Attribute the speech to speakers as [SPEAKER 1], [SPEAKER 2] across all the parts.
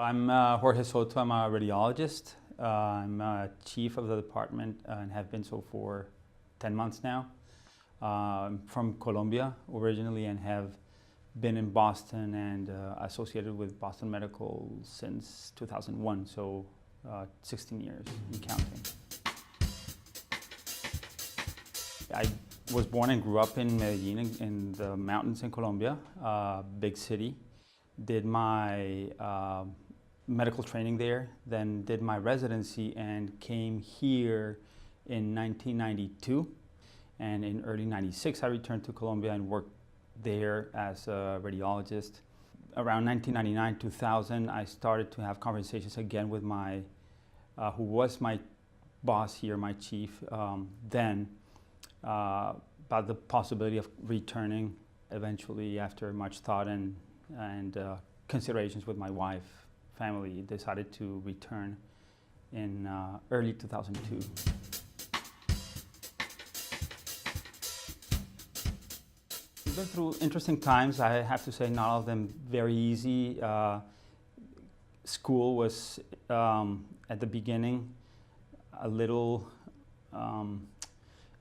[SPEAKER 1] I'm Jorge Soto. I'm a radiologist. I'm chief of the department and have been so for 10 months now. I'm from Colombia originally and have been in Boston and associated with Boston Medical since 2001, so 16 years and counting. I was born and grew up in Medellin in the mountains in Colombia, big city. Did my medical training there, then did my residency and came here in 1992. And in early 96, I returned to Colombia and worked there as a radiologist. Around 1999, 2000, I started to have conversations again with my, who was my boss here, my chief then, about the possibility of returning eventually after much thought and considerations with my wife, family, decided to return in early 2002. We've been through interesting times. I have to say not all of them very easy. School was, at the beginning, a little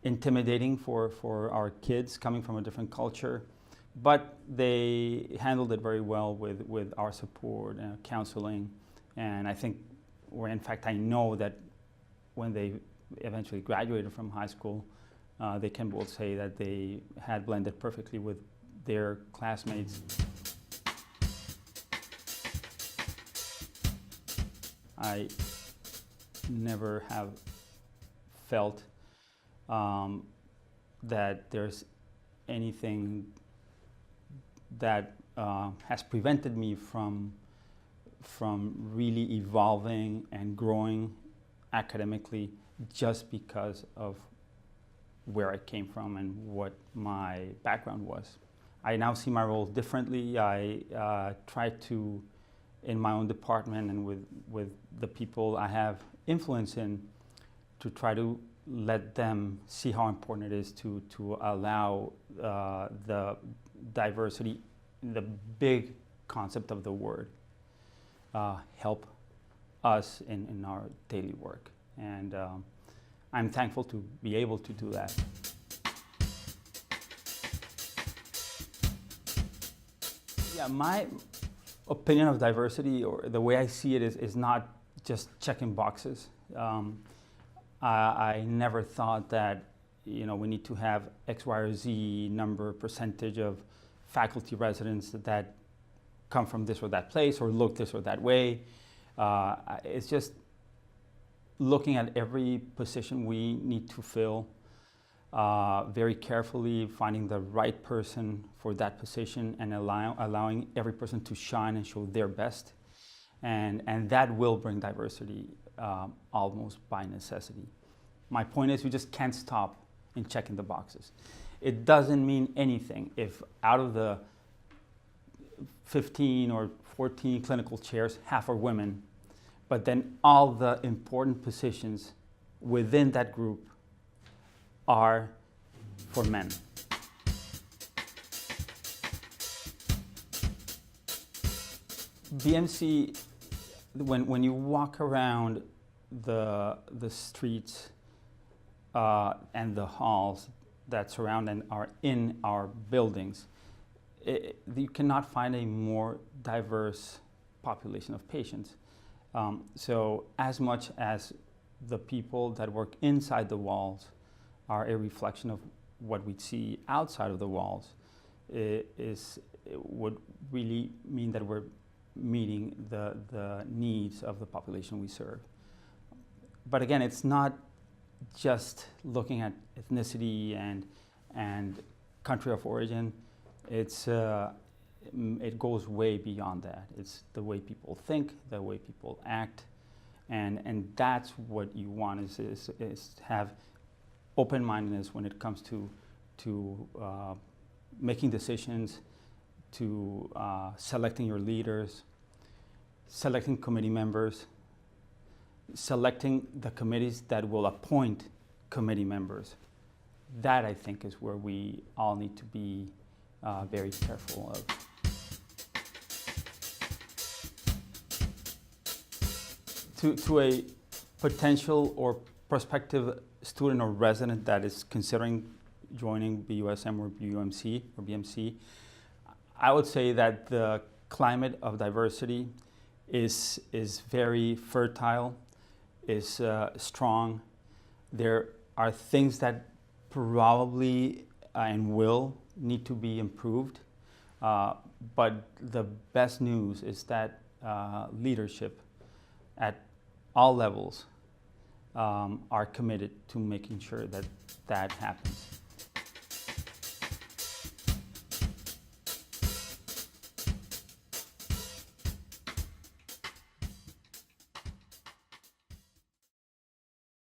[SPEAKER 1] intimidating for our kids coming from a different culture, but they handled it very well with our support and counseling. And I think, or in fact, I know that when they eventually graduated from high school, they can both say that they had blended perfectly with their classmates. I never have felt that there's anything that has prevented me from really evolving and growing academically just because of where I came from and what my background was. I now see my role differently. I try to, in my own department and with the people I have influence in, to try to let them see how important it is to allow the diversity, the big concept of the word, help us in our daily work. And I'm thankful to be able to do that. Yeah, my opinion of diversity, or the way I see it, is not just checking boxes. I never thought that we need to have X, Y, or Z number, percentage of faculty residents that come from this or that place or look this or that way. It's just looking at every position we need to fill very carefully, finding the right person for that position and allowing every person to shine and show their best. And that will bring diversity almost by necessity. My point is, we just can't stop in checking the boxes. It doesn't mean anything if out of the 15 or 14 clinical chairs, half are women, but then all the important positions within that group are for men. BMC, when you walk around the streets and the halls that surround and are in our buildings, you cannot find a more diverse population of patients. So as much as the people that work inside the walls are a reflection of what we see outside of the walls, it would really mean that we're meeting the needs of the population we serve. But again, it's not just looking at ethnicity and country of origin. It goes way beyond that. It's the way people think, the way people act, and that's what you want is have open-mindedness when it comes to making decisions, to selecting your leaders, selecting committee members, selecting the committees that will appoint committee members. That, I think, is where we all need to be very careful of. to a potential or prospective student or resident that is considering joining BUSM or BUMC or BMC, I would say that the climate of diversity is very fertile, is strong. There are things that probably and will need to be improved, but the best news is that leadership at all levels are committed to making sure that that happens.